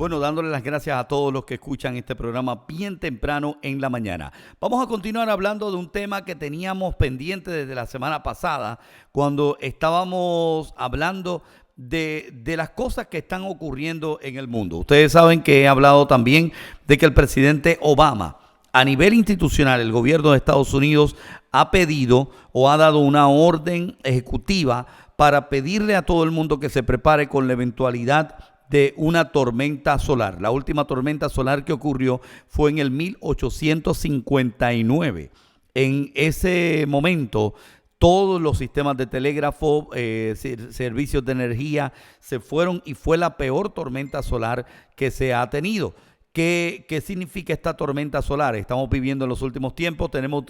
Bueno, dándole las gracias a todos los que escuchan este programa bien temprano en la mañana. Vamos a continuar hablando de un tema que teníamos pendiente desde la semana pasada, cuando estábamos hablando de las cosas que están ocurriendo en el mundo. Ustedes saben que he hablado también de que el presidente Obama, a nivel institucional, el gobierno de Estados Unidos ha pedido o ha dado una orden ejecutiva para pedirle a todo el mundo que se prepare con la eventualidad de una tormenta solar. La última tormenta solar que ocurrió fue en el 1859. En ese momento, todos los sistemas de telégrafo, servicios de energía se fueron y fue la peor tormenta solar que se ha tenido. ¿Qué significa esta tormenta solar? Estamos viviendo en los últimos tiempos. Tenemos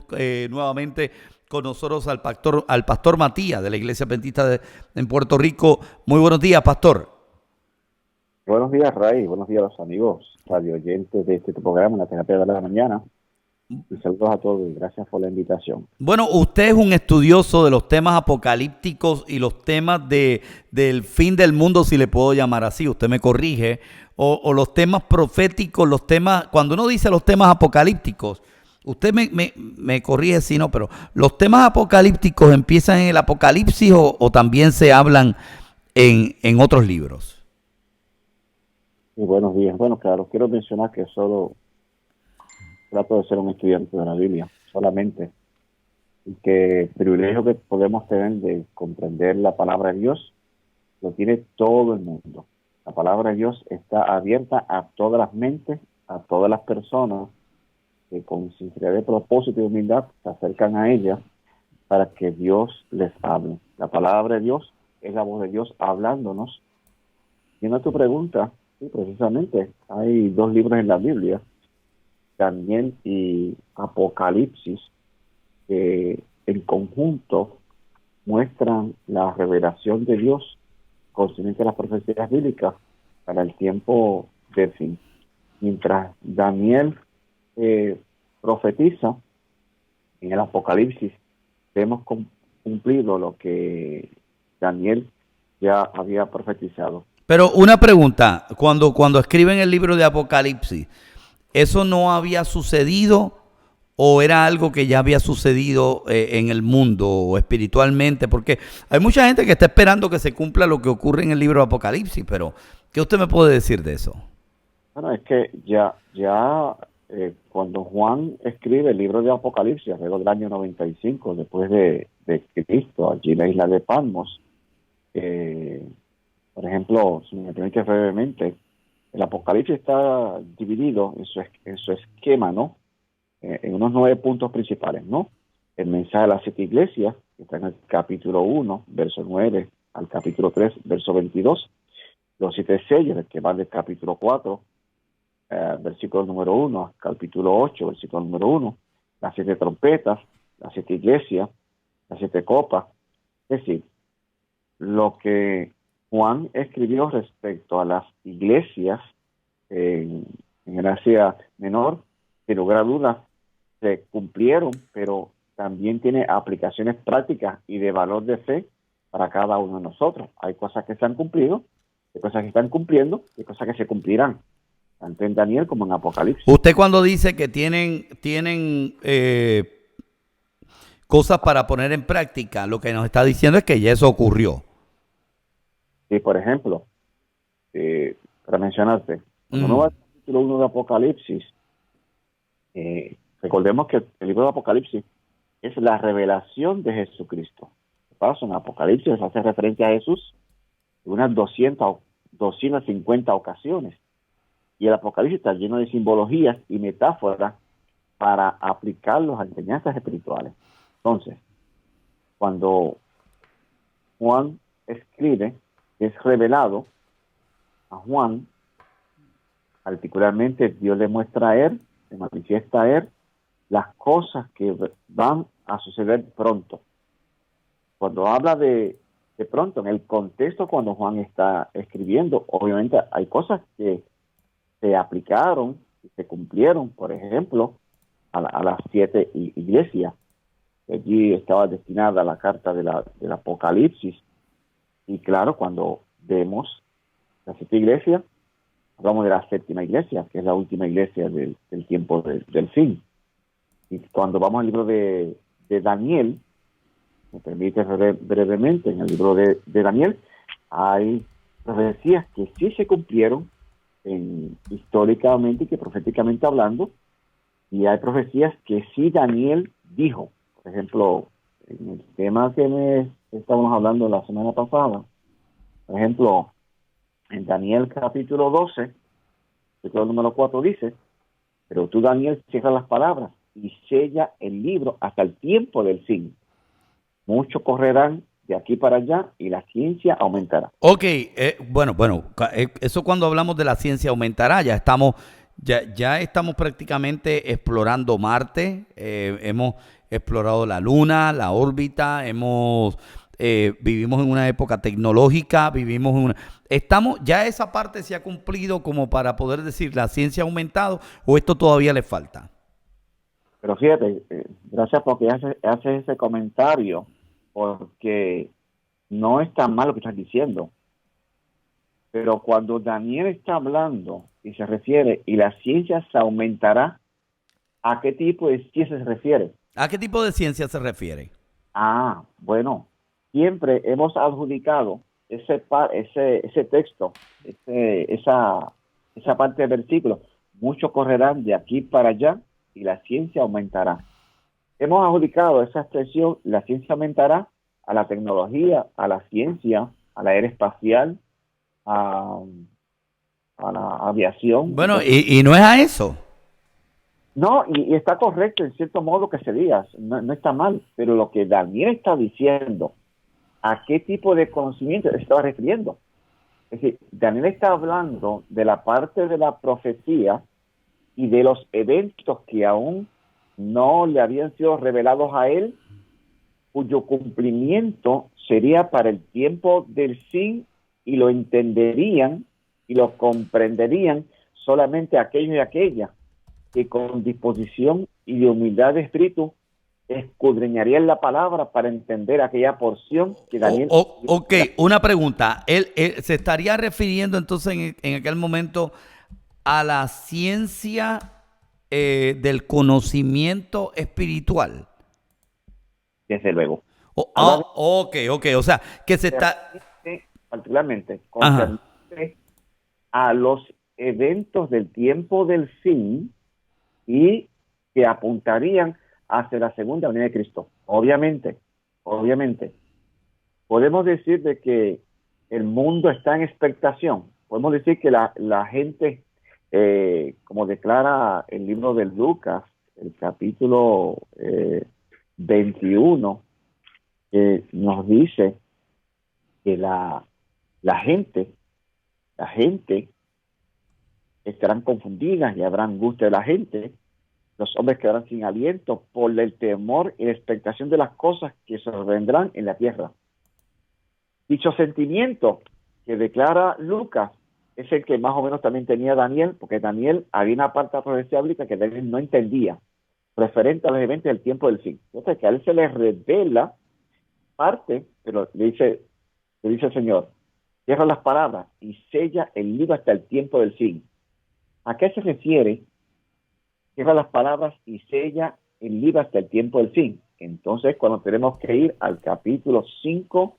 nuevamente con nosotros al pastor Matías de la Iglesia Adventista en Puerto Rico. Muy buenos días, pastor. Buenos días, Ray. Buenos días a los amigos radio oyentes de este programa, La Terapia de la Mañana. Y saludos a todos y gracias por la invitación. Bueno, usted es un estudioso de los temas apocalípticos y los temas del fin del mundo, si le puedo llamar así, usted me corrige, o los temas proféticos, los temas, cuando uno dice los temas apocalípticos, usted me corrige si no, pero los temas apocalípticos empiezan en el Apocalipsis o también se hablan en otros libros. Y buenos días. Bueno, claro, quiero mencionar que solo trato de ser un estudiante de la Biblia, solamente. Y que el privilegio que podemos tener de comprender la palabra de Dios lo tiene todo el mundo. La palabra de Dios está abierta a todas las mentes, a todas las personas que con sinceridad de propósito y humildad se acercan a ella para que Dios les hable. La palabra de Dios es la voz de Dios hablándonos. Y en tu pregunta, sí, precisamente, hay dos libros en la Biblia, Daniel y Apocalipsis, que en conjunto muestran la revelación de Dios concerniente a las profecías bíblicas para el tiempo del fin. Mientras Daniel profetiza, en el Apocalipsis vemos cumplido lo que Daniel ya había profetizado. Pero una pregunta, cuando escriben el libro de Apocalipsis, ¿eso no había sucedido o era algo que ya había sucedido en el mundo o espiritualmente? Porque hay mucha gente que está esperando que se cumpla lo que ocurre en el libro de Apocalipsis, pero ¿qué usted me puede decir de eso? Bueno, es que ya cuando Juan escribe el libro de Apocalipsis, alrededor del año 95, después de Cristo, allí en la isla de Patmos, por ejemplo, si me permite brevemente, el Apocalipsis está dividido en su esquema, ¿no? En unos 9 puntos principales, ¿no? El mensaje de las 7 iglesias, que está en el capítulo 1, verso 9, al capítulo 3, verso 22. Los 7 sellos, que van del capítulo 4, versículo número 1, al capítulo 8, versículo número 1. Las 7 trompetas, las 7 iglesias, las 7 copas. Es decir, lo que Juan escribió respecto a las iglesias en Asia Menor, sin lugar a dudas, se cumplieron, pero también tiene aplicaciones prácticas y de valor de fe para cada uno de nosotros. Hay cosas que se han cumplido, hay cosas que están cumpliendo, y hay cosas que se cumplirán, tanto en Daniel como en Apocalipsis. Usted cuando dice que tienen cosas para poner en práctica, lo que nos está diciendo es que ya eso ocurrió. Sí, por ejemplo, para mencionarte, cuando uno va al capítulo 1 de Apocalipsis, recordemos que el libro de Apocalipsis es la revelación de Jesucristo. De paso, en Apocalipsis hace referencia a Jesús en unas 250 ocasiones. Y el Apocalipsis está lleno de simbologías y metáforas para aplicarlos a enseñanzas espirituales. Entonces, cuando Juan escribe, es revelado a Juan, particularmente Dios le muestra a él, le manifiesta a él las cosas que van a suceder pronto. Cuando habla de pronto, en el contexto cuando Juan está escribiendo, obviamente hay cosas que se aplicaron y se cumplieron, por ejemplo, a las 7 iglesias. Allí estaba destinada la carta del Apocalipsis. Y claro, cuando vemos las 7 iglesias, hablamos de la séptima iglesia, que es la última iglesia del tiempo del fin. Y cuando vamos al libro de Daniel, me permite brevemente, en el libro de Daniel, hay profecías que sí se cumplieron históricamente y que proféticamente hablando, y hay profecías que sí Daniel dijo. Por ejemplo, en el tema que estábamos hablando la semana pasada, por ejemplo, en Daniel capítulo 12, versículo número 4 dice, pero tú, Daniel, cierra las palabras y sella el libro hasta el tiempo del fin. Muchos correrán de aquí para allá y la ciencia aumentará. Ok, eso cuando hablamos de la ciencia aumentará, ya estamos prácticamente explorando Marte, hemos explorado la Luna, la órbita, vivimos en una época tecnológica, ya esa parte se ha cumplido como para poder decir la ciencia ha aumentado o esto todavía le falta. Pero fíjate, gracias porque hace ese comentario, porque no es tan mal lo que estás diciendo. Pero cuando Daniel está hablando y se refiere, y la ciencia se aumentará, ¿a qué tipo de ciencia se refiere? ¿A qué tipo de ciencia se refiere? Bueno, siempre hemos adjudicado ese texto, esa parte del versículo. Muchos correrán de aquí para allá y la ciencia aumentará. Hemos adjudicado esa expresión, la ciencia aumentará, a la tecnología, a la ciencia, a la era espacial, a la aviación. Bueno, y no es a eso. No, y está correcto en cierto modo que se diga, no está mal, pero lo que Daniel está diciendo, ¿a qué tipo de conocimiento se estaba refiriendo? Es decir, Daniel está hablando de la parte de la profecía y de los eventos que aún no le habían sido revelados a él, cuyo cumplimiento sería para el tiempo del fin, y lo entenderían y lo comprenderían solamente aquellos y aquellas que con disposición y de humildad de espíritu escudriñarían la palabra para entender aquella porción que Daniel... Ok, una pregunta. ¿Él se estaría refiriendo entonces en aquel momento a la ciencia del conocimiento espiritual? Desde luego. Ok. O sea, que se está... Particularmente, concerniente a los eventos del tiempo del fin y que apuntarían hacia la segunda venida de Cristo. Obviamente, podemos decir de que el mundo está en expectación. Podemos decir que la gente, como declara el libro de Lucas, el capítulo 21, nos dice que la gente estarán confundidas y habrá angustia de la gente. Los hombres quedarán sin aliento por el temor y la expectación de las cosas que se vendrán en la tierra. Dicho sentimiento que declara Lucas es el que más o menos también tenía Daniel, porque Daniel había una parte de la profecía bíblica que Daniel no entendía, referente a los eventos del tiempo del fin. Entonces, que a él se le revela parte, pero le dice el Señor, cierra las palabras y sella el libro hasta el tiempo del fin. ¿A qué se refiere? Cierra las palabras y sella el libro hasta el tiempo del fin. Entonces, cuando tenemos que ir al capítulo 5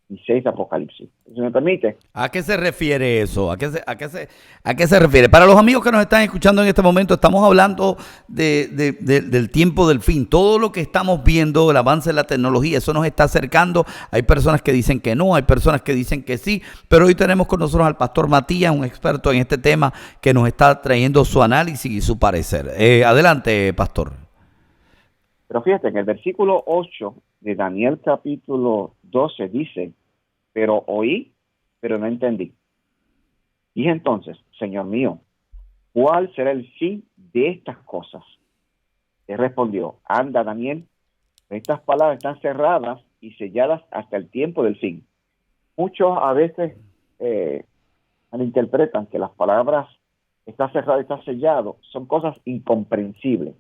y 6 de Apocalipsis. ¿Se me permite? ¿A qué se refiere eso? ¿A qué se refiere? Para los amigos que nos están escuchando en este momento, estamos hablando del tiempo del fin. Todo lo que estamos viendo, el avance de la tecnología, eso nos está acercando. Hay personas que dicen que no, hay personas que dicen que sí, pero hoy tenemos con nosotros al pastor Matías, un experto en este tema, que nos está trayendo su análisis y su parecer. Adelante, pastor. Pero fíjate, en el versículo 8 de Daniel capítulo 12 dice, pero oí, pero no entendí. Dije entonces, Señor mío, ¿cuál será el fin de estas cosas? Él respondió, anda, Daniel, estas palabras están cerradas y selladas hasta el tiempo del fin. Muchos a veces malinterpretan que las palabras está cerrado y está sellado son cosas incomprensibles.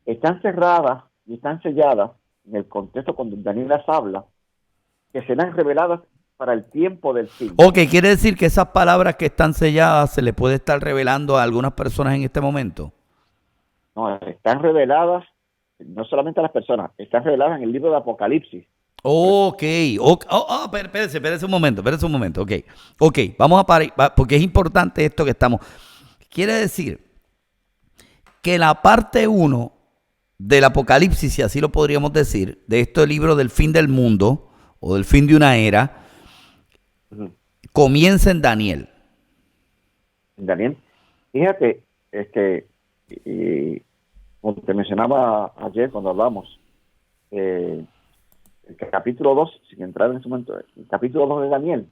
Están cerradas y están selladas en el contexto cuando Daniel las habla, que serán reveladas para el tiempo del fin. Ok, quiere decir que esas palabras que están selladas se le puede estar revelando a algunas personas en este momento. No, están reveladas, no solamente a las personas, están reveladas en el libro de Apocalipsis. Ok, espérese un momento, ok, vamos a parar, porque es importante esto que estamos. Quiere decir que la parte 1 del Apocalipsis, si así lo podríamos decir, de este libro del fin del mundo, o del fin de una era, comienza en Daniel. Daniel, fíjate, y como te mencionaba ayer cuando hablamos, el capítulo 2, sin entrar en ese momento, el capítulo 2 de Daniel,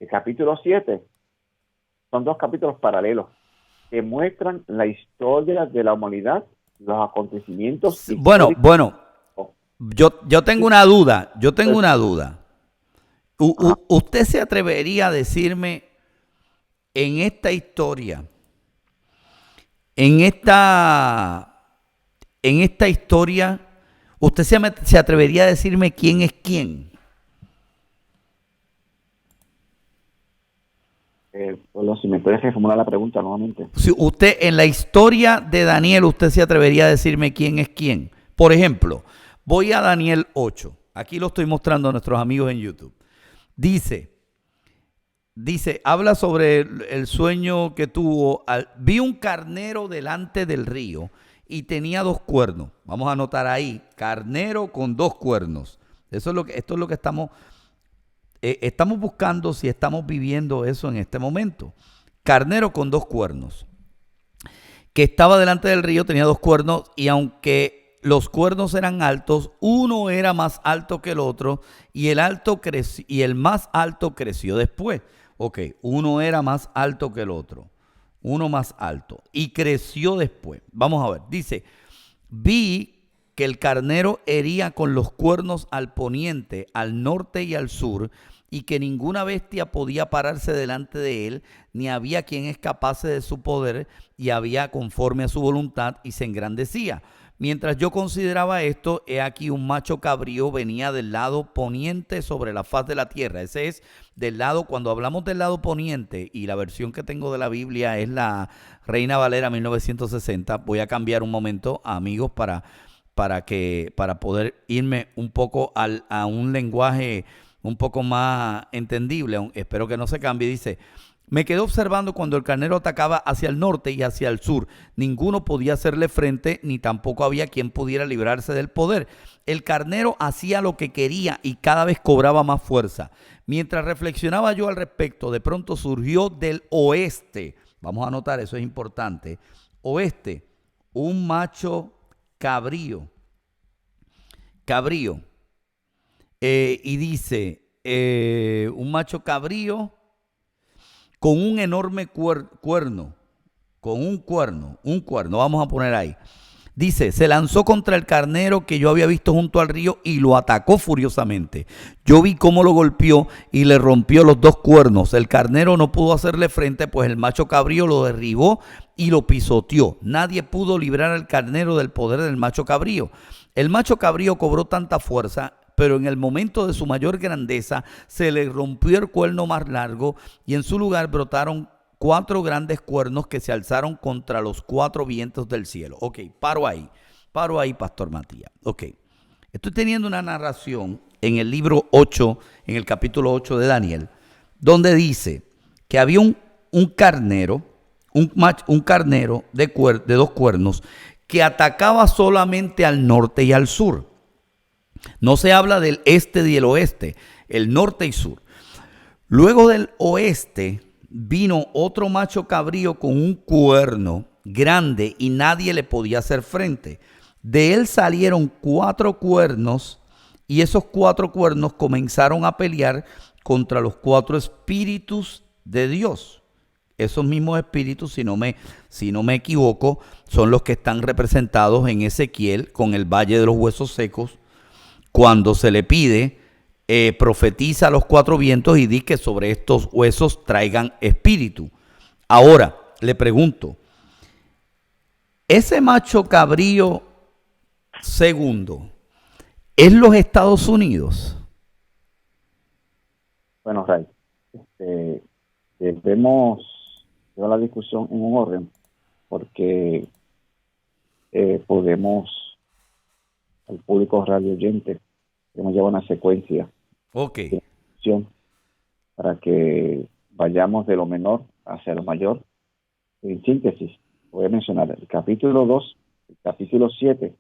el capítulo 7, son dos capítulos paralelos que muestran la historia de la humanidad, los acontecimientos. Bueno, yo tengo una duda, ¿Usted se atrevería a decirme en esta historia, usted se atrevería a decirme quién es quién? Bueno, si me puedes reformular la pregunta nuevamente. Si usted, en la historia de Daniel, usted se atrevería a decirme quién es quién. Por ejemplo, voy a Daniel 8. Aquí lo estoy mostrando a nuestros amigos en YouTube. Dice, habla sobre el sueño que tuvo. Vi un carnero delante del río y tenía 2 cuernos. Vamos a anotar ahí, carnero con 2 cuernos. Esto es lo que estamos buscando, si estamos viviendo eso en este momento. Carnero con 2 cuernos. Que estaba delante del río, tenía 2 cuernos, y aunque los cuernos eran altos, uno era más alto que el otro, y el más alto creció después. Ok, uno era más alto que el otro. Uno más alto. Y creció después. Vamos a ver. Dice, vi que el carnero hería con los cuernos al poniente, al norte y al sur, y que ninguna bestia podía pararse delante de él, ni había quien escapase de su poder, y había conforme a su voluntad, y se engrandecía. Mientras yo consideraba esto, he aquí un macho cabrío venía del lado poniente sobre la faz de la tierra. Ese es del lado, cuando hablamos del lado poniente, y la versión que tengo de la Biblia es la Reina Valera 1960. Voy a cambiar un momento, amigos, para poder irme un poco a un lenguaje un poco más entendible. Espero que no se cambie. Dice, me quedé observando cuando el carnero atacaba hacia el norte y hacia el sur. Ninguno podía hacerle frente, ni tampoco había quien pudiera librarse del poder. El carnero hacía lo que quería y cada vez cobraba más fuerza. Mientras reflexionaba yo al respecto, de pronto surgió del oeste. Vamos a anotar, eso es importante. Oeste, un macho cabrío. Y dice, un macho cabrío con un enorme cuerno, vamos a poner ahí. Dice, se lanzó contra el carnero que yo había visto junto al río y lo atacó furiosamente. Yo vi cómo lo golpeó y le rompió los 2 cuernos. El carnero no pudo hacerle frente, pues el macho cabrío lo derribó y lo pisoteó. Nadie pudo librar al carnero del poder del macho cabrío. El macho cabrío cobró tanta fuerza, pero en el momento de su mayor grandeza se le rompió el cuerno más largo y en su lugar brotaron 4 grandes cuernos que se alzaron contra los 4 vientos del cielo. Ok, paro ahí, Pastor Matías. Ok, estoy teniendo una narración en el libro 8, en el capítulo 8 de Daniel, donde dice que había un carnero, un carnero de 2 cuernos que atacaba solamente al norte y al sur. No se habla del este y el oeste, el norte y sur. Luego del oeste vino otro macho cabrío con un cuerno grande y nadie le podía hacer frente. De él salieron 4 cuernos y esos 4 cuernos comenzaron a pelear contra los 4 espíritus de Dios. Esos mismos espíritus, si no me equivoco, son los que están representados en Ezequiel con el valle de los huesos secos. Cuando se le pide, profetiza a los 4 vientos y di que sobre estos huesos traigan espíritu. Ahora, le pregunto, ¿ese macho cabrío segundo es los Estados Unidos? Bueno, Ray, debemos llevar la discusión en un orden porque podemos, al público radio oyente, podemos llevar una secuencia Ok. de discusión para que vayamos de lo menor hacia lo mayor. En síntesis, voy a mencionar el capítulo 2, el capítulo 7,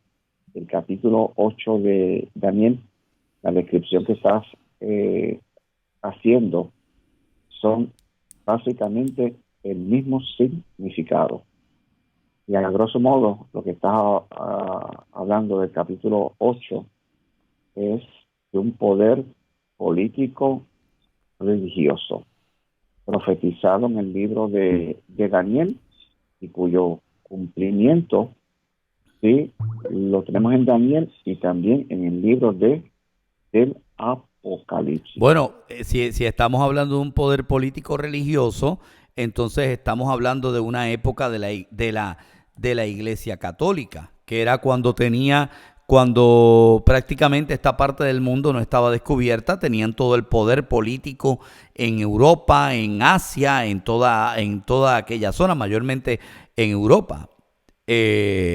el capítulo 8 de Daniel. La descripción que estás haciendo son básicamente el mismo significado. Y a grosso modo, lo que estás hablando del capítulo 8 es de un poder político religioso profetizado en el libro de Daniel y cuyo cumplimiento sí lo tenemos en Daniel y también en el libro del Apocalipsis. Bueno, si estamos hablando de un poder político religioso, entonces estamos hablando de una época de la Iglesia Católica, que era cuando prácticamente esta parte del mundo no estaba descubierta, tenían todo el poder político en Europa, en Asia, en toda aquella zona, mayormente en Europa. Ese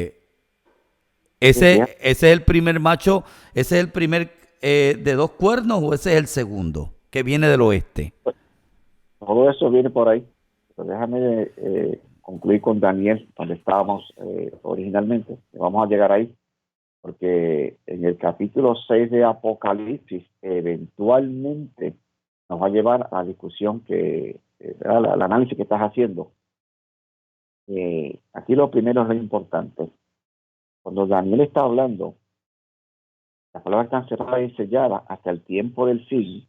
es el primer macho, ese es el primer de dos cuernos, o ese es el segundo, que viene del oeste. Todo eso viene por ahí. Pero déjame concluir con Daniel, donde estábamos originalmente. Vamos a llegar ahí, porque en el capítulo 6 de Apocalipsis eventualmente nos va a llevar a la discusión al análisis que estás haciendo. Aquí lo primero es lo importante. Cuando Daniel está hablando, las palabras están cerradas y selladas hasta el tiempo del fin,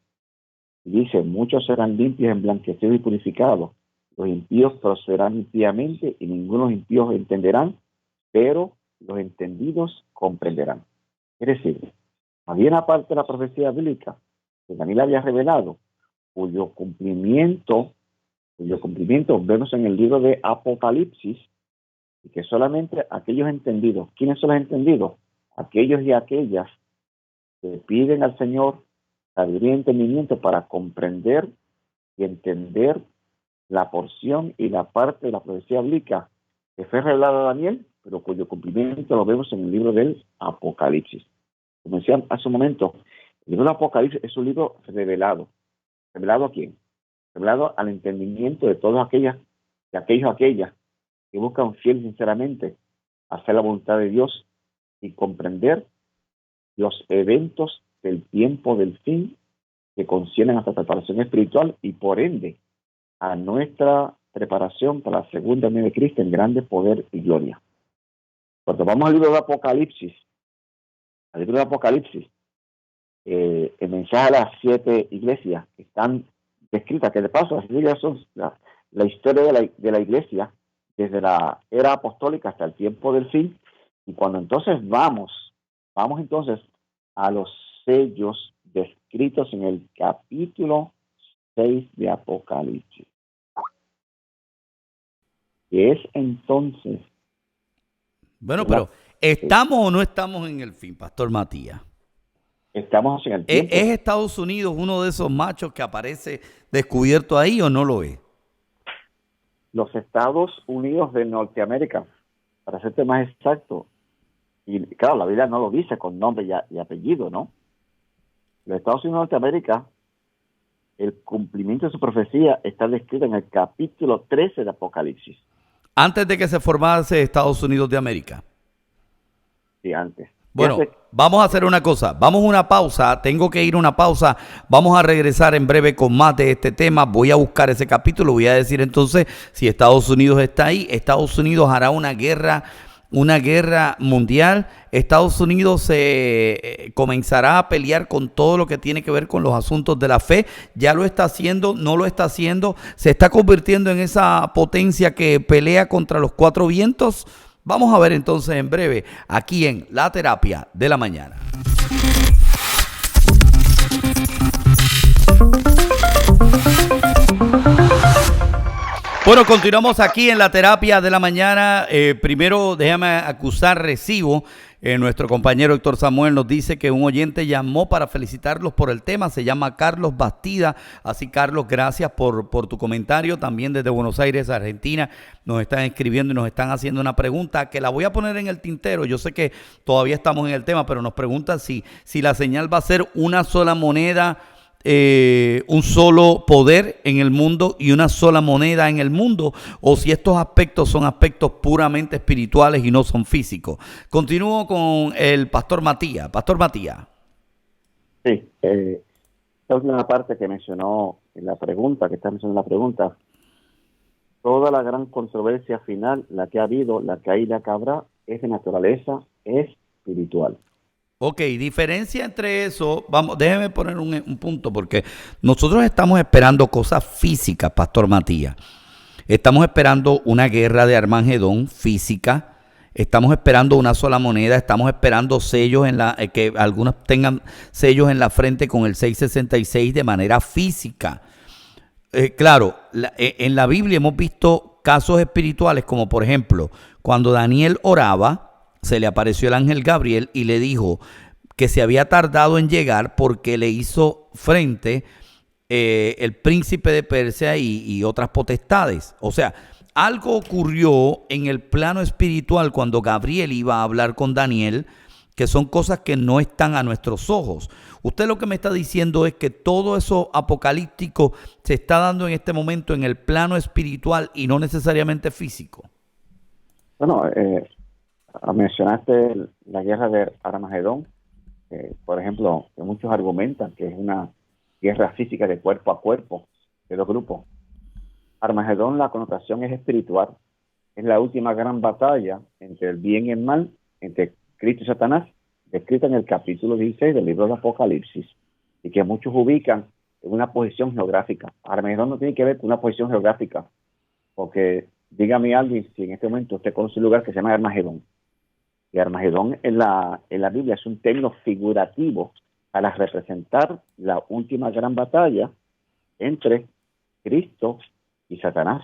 y dice: muchos serán limpios, emblanquecidos y purificados. Los impíos procederán impíamente y ninguno de los impíos entenderán, pero los entendidos comprenderán. Es decir, había una parte de la profecía bíblica que Daniel había revelado, cuyo cumplimiento vemos en el libro de Apocalipsis, y que solamente aquellos entendidos. ¿Quiénes son los entendidos? Aquellos y aquellas que piden al Señor sabiduría y entendimiento para comprender y entender la porción y la parte de la profecía bíblica que fue revelada a Daniel, pero cuyo cumplimiento lo vemos en el libro del Apocalipsis. Como decía hace un momento, el libro del Apocalipsis es un libro revelado. ¿Revelado a quién? Revelado al entendimiento de todos aquellos y aquellas que buscan fiel y sinceramente hacer la voluntad de Dios y comprender los eventos del tiempo del fin que conciernen a nuestra preparación espiritual y por ende a nuestra preparación para la segunda venida de Cristo en grande poder y gloria. Cuando vamos al libro de Apocalipsis, el mensaje a las 7 iglesias que están descritas, que de paso las iglesias son la historia de la iglesia desde la era apostólica hasta el tiempo del fin, y cuando entonces vamos entonces a los sellos descritos en el capítulo 6 de Apocalipsis, que es entonces... Bueno, pero ¿estamos o no estamos en el fin, Pastor Matías? Estamos en el tiempo. ¿Es Estados Unidos uno de esos machos que aparece descubierto ahí o no lo es? Los Estados Unidos de Norteamérica, para serte más exacto, y claro, la Biblia no lo dice con nombre y apellido, ¿no? Los Estados Unidos de Norteamérica, el cumplimiento de su profecía está descrito en el capítulo 13 de Apocalipsis. Antes de que se formase Estados Unidos de América. Sí, antes. Bueno, vamos a hacer una cosa, vamos a una pausa, tengo que ir a una pausa, vamos a regresar en breve con más de este tema, voy a buscar ese capítulo, voy a decir entonces si Estados Unidos está ahí. Estados Unidos hará una guerra mundial. Estados Unidos se comenzará a pelear con todo lo que tiene que ver con los asuntos de la fe. Ya lo está haciendo, no lo está haciendo, se está convirtiendo en esa potencia que pelea contra los cuatro vientos. Vamos a ver entonces en breve aquí en La Terapia de la Mañana. Bueno, continuamos aquí en La Terapia de la Mañana. Primero, déjame acusar recibo. Nuestro compañero Héctor Samuel nos dice que un oyente llamó para felicitarlos por el tema, se llama Carlos Bastida. Así, Carlos, gracias por tu comentario. También desde Buenos Aires, Argentina, nos están escribiendo y nos están haciendo una pregunta que la voy a poner en el tintero. Yo sé que todavía estamos en el tema, pero nos preguntan si la señal va a ser una sola moneda, un solo poder en el mundo y una sola moneda en el mundo, o si estos aspectos son aspectos puramente espirituales y no son físicos. Continúo con el pastor Matías. Pastor Matías. Sí, esta última parte que mencionó en la pregunta, que está mencionando en la pregunta, toda la gran controversia final, la que ha habido, la que hay y la que habrá, es de naturaleza espiritual. Ok, diferencia entre eso, vamos, déjeme poner un punto, porque nosotros estamos esperando cosas físicas, Pastor Matías. Estamos esperando una guerra de Armagedón física, estamos esperando una sola moneda, estamos esperando sellos que algunos tengan sellos en la frente con el 666 de manera física. Claro, en la Biblia hemos visto casos espirituales, como por ejemplo, cuando Daniel oraba, se le apareció el ángel Gabriel y le dijo que se había tardado en llegar porque le hizo frente el príncipe de Persia y otras potestades. O sea, algo ocurrió en el plano espiritual cuando Gabriel iba a hablar con Daniel, que son cosas que no están a nuestros ojos. Usted lo que me está diciendo es que todo eso apocalíptico se está dando en este momento en el plano espiritual y no necesariamente físico. Bueno, mencionaste la guerra de Armagedón. Por ejemplo, que muchos argumentan que es una guerra física de cuerpo a cuerpo de dos grupos. Armagedón, la connotación es espiritual. Es la última gran batalla entre el bien y el mal, entre Cristo y Satanás, descrita en el capítulo 16 del libro de Apocalipsis, y que muchos ubican en una posición geográfica. Armagedón no tiene que ver con una posición geográfica, porque dígame alguien si en este momento usted conoce un lugar que se llama Armagedón. Y Armagedón en la Biblia es un término figurativo para representar la última gran batalla entre Cristo y Satanás.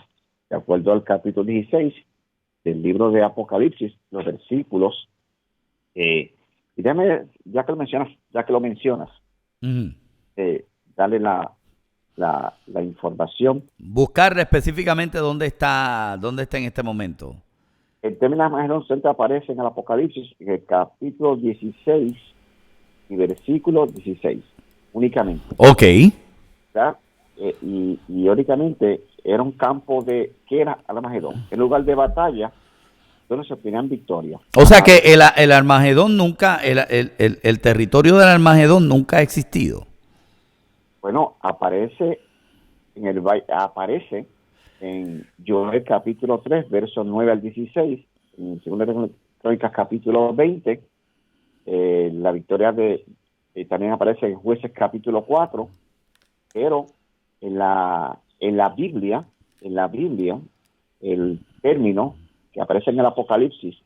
De acuerdo al capítulo 16 del libro de Apocalipsis, los versículos, y déjame, ya que lo mencionas, dale la información. Buscar específicamente dónde está en este momento. El término Armagedón siempre aparece en el Apocalipsis, en el capítulo 16 y versículo 16, únicamente. Ok. Y únicamente era un campo de, ¿qué era Armagedón? El lugar de batalla donde se obtenían victorias. O sea que el Armagedón nunca, el territorio del Armagedón nunca ha existido. Bueno, aparece en Joel capítulo 3, versos 9 al 16, en 2 Crónicas capítulo 20, la victoria también aparece en Jueces capítulo 4, pero en la Biblia, el término que aparece en el Apocalipsis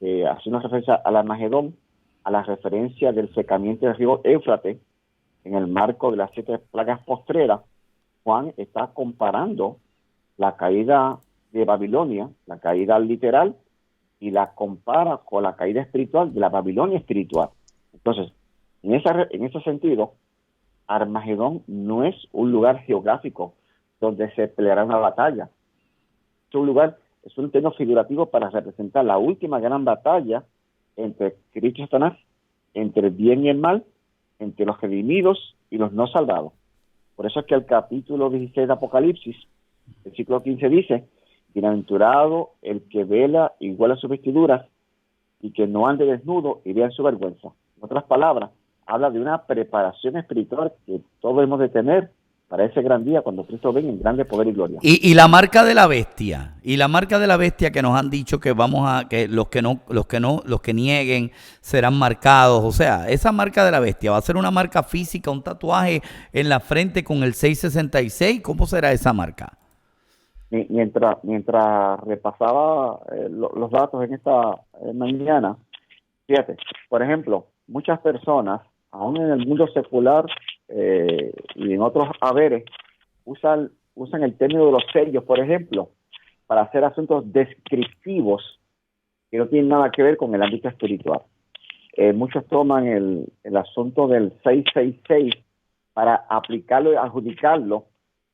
hace una referencia al Armagedón, a la referencia del secamiento del río Éufrates en el marco de las 7 plagas postreras. Juan está comparando la caída de Babilonia, la caída literal, y la compara con la caída espiritual de la Babilonia espiritual. Entonces, en ese sentido, Armagedón no es un lugar geográfico donde se peleará una batalla. Es un término figurativo para representar la última gran batalla entre Cristo y Satanás, entre el bien y el mal, entre los redimidos y los no salvados. Por eso es que el capítulo 16 de Apocalipsis, versículo 15 dice: bienaventurado el que vela y huele sus vestiduras, y que no ande desnudo y vea su vergüenza. En otras palabras, habla de una preparación espiritual que todos hemos de tener para ese gran día cuando Cristo venga en grande poder y gloria. Y la marca de la bestia, que nos han dicho que que los que nieguen serán marcados. O sea, esa marca de la bestia va a ser una marca física, un tatuaje en la frente con el 666. ¿Cómo será esa marca? Mientras repasaba los datos en esta mañana, fíjate, por ejemplo, muchas personas, aún en el mundo secular y en otros haberes, usan el término de los sellos, por ejemplo, para hacer asuntos descriptivos que no tienen nada que ver con el ámbito espiritual. Muchos toman el asunto del 666 para aplicarlo y adjudicarlo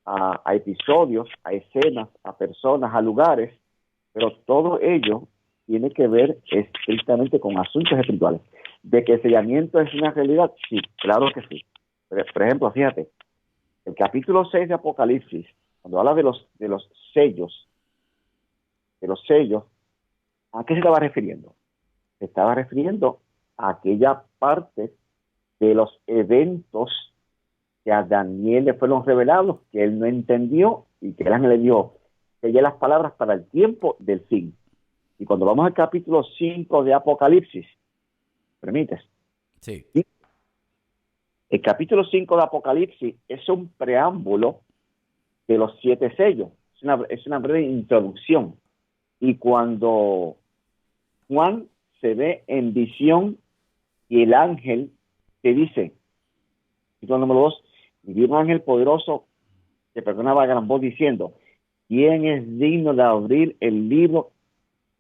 a episodios, a escenas, a personas, a lugares, pero todo ello tiene que ver estrictamente con asuntos espirituales. ¿De que el sellamiento es una realidad? Sí, claro que sí. Por ejemplo, fíjate, el capítulo 6 de Apocalipsis, cuando habla de los sellos, ¿a qué se estaba refiriendo? Se estaba refiriendo a aquella parte de los eventos que a Daniel le fueron revelados, que él no entendió y que el ángel le dijo, sellé las palabras para el tiempo del fin. Y cuando vamos al capítulo 5 de Apocalipsis, ¿permites? Sí. El capítulo 5 de Apocalipsis es un preámbulo de los 7 sellos. Es una breve introducción. Y cuando Juan se ve en visión y el ángel te dice, capítulo número 2, y vi un ángel poderoso que pregonaba a gran voz diciendo, ¿quién es digno de abrir el libro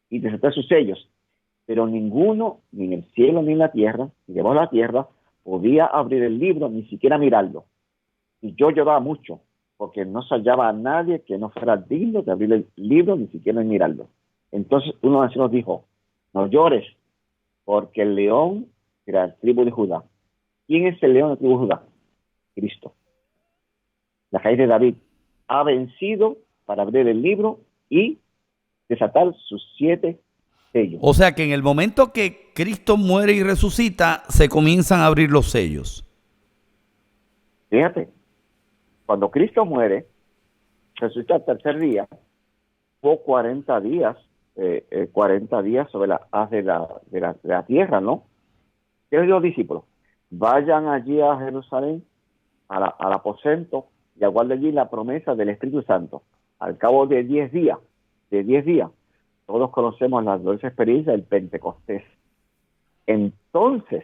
y desatar sus sellos? Pero ninguno, ni en el cielo, ni en la tierra, ni debajo de la tierra, podía abrir el libro, ni siquiera mirarlo. Y yo lloraba mucho, porque no se hallaba a nadie que no fuera digno de abrir el libro, ni siquiera mirarlo. Entonces uno de los ancianos dijo, no llores, porque el león de la tribu de Judá. ¿Quién es el león de la tribu de Judá? Cristo. La raíz de David ha vencido para abrir el libro y desatar sus 7 sellos. O sea que en el momento que Cristo muere y resucita, se comienzan a abrir los sellos. Fíjate, cuando Cristo muere, resucita el tercer día, hubo 40 días sobre la haz de la tierra, ¿no? ¿Qué les dio los discípulos? Vayan allí a Jerusalén, al aposento, y aguarden allí la promesa del Espíritu Santo. Al cabo de 10 días, todos conocemos la gloriosa experiencia del Pentecostés. Entonces,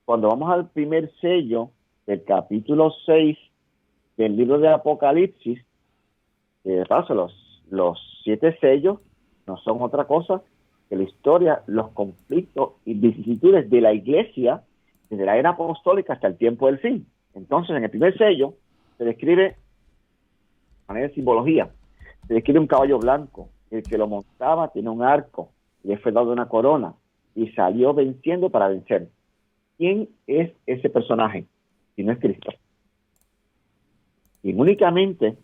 cuando vamos al primer sello del capítulo 6 del libro de Apocalipsis, de paso, los 7 sellos no son otra cosa que la historia, los conflictos y vicisitudes de la iglesia desde la era apostólica hasta el tiempo del fin. Entonces, en el primer sello se describe, de manera de simbología, se describe un caballo blanco, el que lo montaba tiene un arco, le fue dado una corona y salió venciendo para vencer. ¿Quién es ese personaje? Si no es Cristo. Y únicamente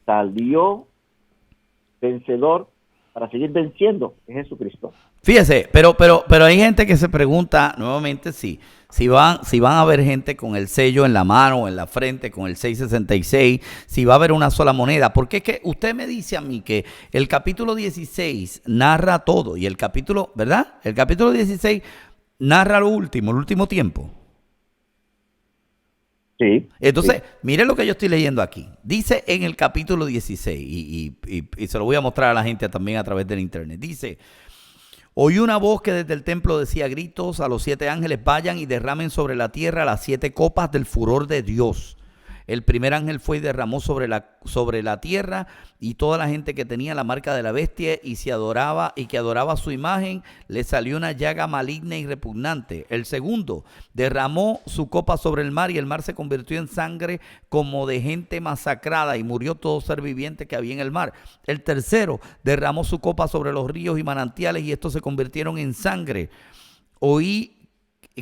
salió vencedor para seguir venciendo, es Jesucristo. Fíjese, pero hay gente que se pregunta nuevamente si van a haber gente con el sello en la mano o en la frente, con el 666, si va a haber una sola moneda. Porque es que usted me dice a mí que el capítulo 16 narra todo y el capítulo, ¿verdad? El capítulo 16 narra el último tiempo. Sí. Entonces, sí. mire lo que yo estoy leyendo aquí. Dice en el capítulo 16, y se lo voy a mostrar a la gente también a través del internet. Dice, oí una voz que desde el templo decía gritos a los 7 ángeles, vayan y derramen sobre la tierra las 7 copas del furor de Dios. El primer ángel fue y derramó sobre la tierra, y toda la gente que tenía la marca de la bestia y que adoraba su imagen, le salió una llaga maligna y repugnante. El segundo derramó su copa sobre el mar, y el mar se convirtió en sangre como de gente masacrada, y murió todo ser viviente que había en el mar. El tercero derramó su copa sobre los ríos y manantiales, y estos se convirtieron en sangre. Oí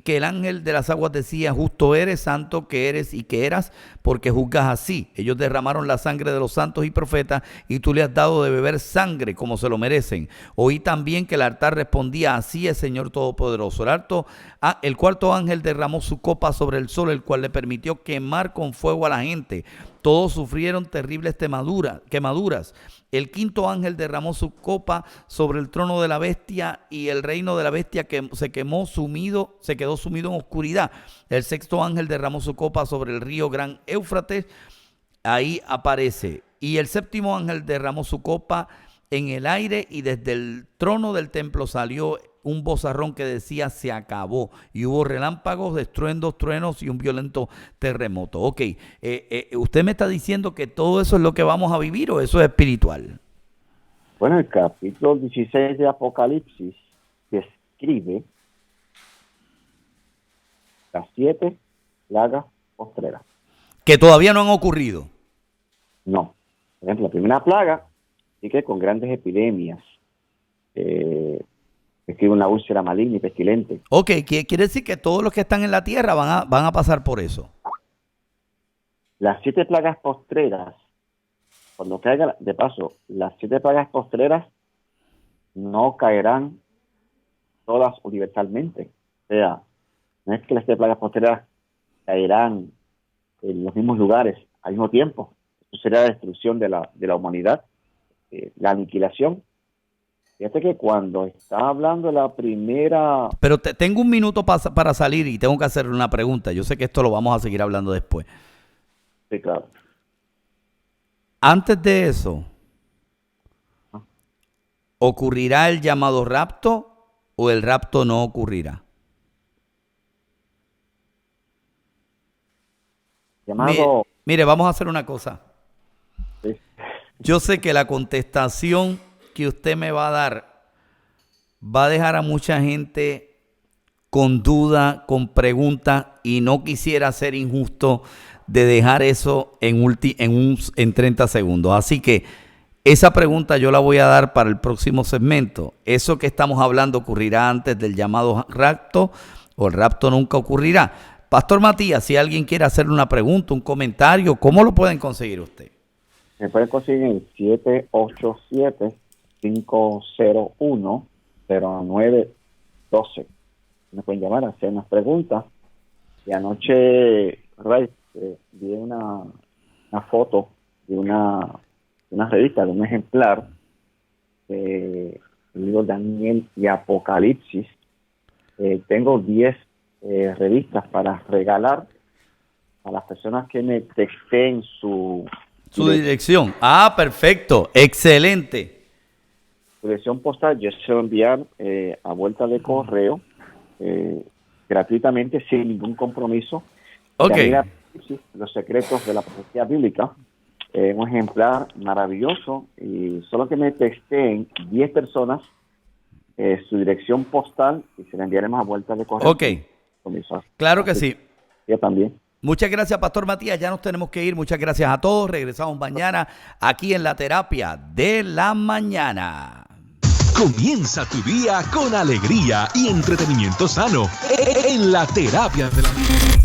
que el ángel de las aguas decía, justo eres, santo que eres y que eras, porque juzgas así. Ellos derramaron la sangre de los santos y profetas, y tú le has dado de beber sangre como se lo merecen. Oí también que el altar respondía, así es, Señor Todopoderoso. El cuarto ángel derramó su copa sobre el sol, el cual le permitió quemar con fuego a la gente. Todos sufrieron terribles quemaduras. El quinto ángel derramó su copa sobre el trono de la bestia, y el reino de la bestia que se quedó sumido en oscuridad. El sexto ángel derramó su copa sobre el río Gran Éufrates. Ahí aparece. Y el séptimo ángel derramó su copa en el aire, y desde el trono del templo salió un vozarrón que decía, se acabó. Y hubo relámpagos, estruendos, truenos y un violento terremoto. Ok, ¿usted me está diciendo que todo eso es lo que vamos a vivir o eso es espiritual? Bueno, el capítulo 16 de Apocalipsis describe las 7 plagas postreras. Que todavía no han ocurrido. No. Por ejemplo, la primera plaga sigue con grandes epidemias. Describe una úlcera maligna y pestilente. Ok, quiere decir que todos los que están en la tierra van a pasar por eso. Las 7 plagas postreras, cuando caigan, de paso, las 7 plagas postreras no caerán todas universalmente. O sea, no es que las 7 plagas postreras caerán en los mismos lugares al mismo tiempo. Eso sería la destrucción de la humanidad, la aniquilación. Fíjate que cuando está hablando de la primera... Pero tengo un minuto para salir y tengo que hacerle una pregunta. Yo sé que esto lo vamos a seguir hablando después. Sí, claro. Antes de eso, ¿ocurrirá el llamado rapto o el rapto no ocurrirá? Llamado... Mire, vamos a hacer una cosa. Sí. Yo sé que la contestación que usted me va a dar va a dejar a mucha gente con duda, con preguntas, y no quisiera ser injusto de dejar eso en 30 segundos. Así que esa pregunta yo la voy a dar para el próximo segmento. ¿Eso que estamos hablando ocurrirá antes del llamado rapto o el rapto nunca ocurrirá? Pastor Matías, si alguien quiere hacerle una pregunta, un comentario, ¿cómo lo pueden conseguir usted? Me pueden conseguir en 787-501-0912. Me pueden llamar a hacer unas preguntas. Y anoche, vi una foto de una revista, de un ejemplar del libro Daniel y Apocalipsis. Tengo 10 revistas para regalar a las personas que me texten su dirección. Ah, perfecto, excelente. Su dirección postal. Yo se lo enviar a vuelta de correo gratuitamente, sin ningún compromiso. Ok. Los secretos de la profecía bíblica, un ejemplar maravilloso, y solo que me texten 10 personas su dirección postal y se la enviaremos a vuelta de correo. Ok, claro que sí. Yo también. Muchas gracias, Pastor Matías. Ya nos tenemos que ir. Muchas gracias a todos. Regresamos mañana aquí en la Terapia de la Mañana. Comienza tu día con alegría y entretenimiento sano en la Terapia de la Mañana.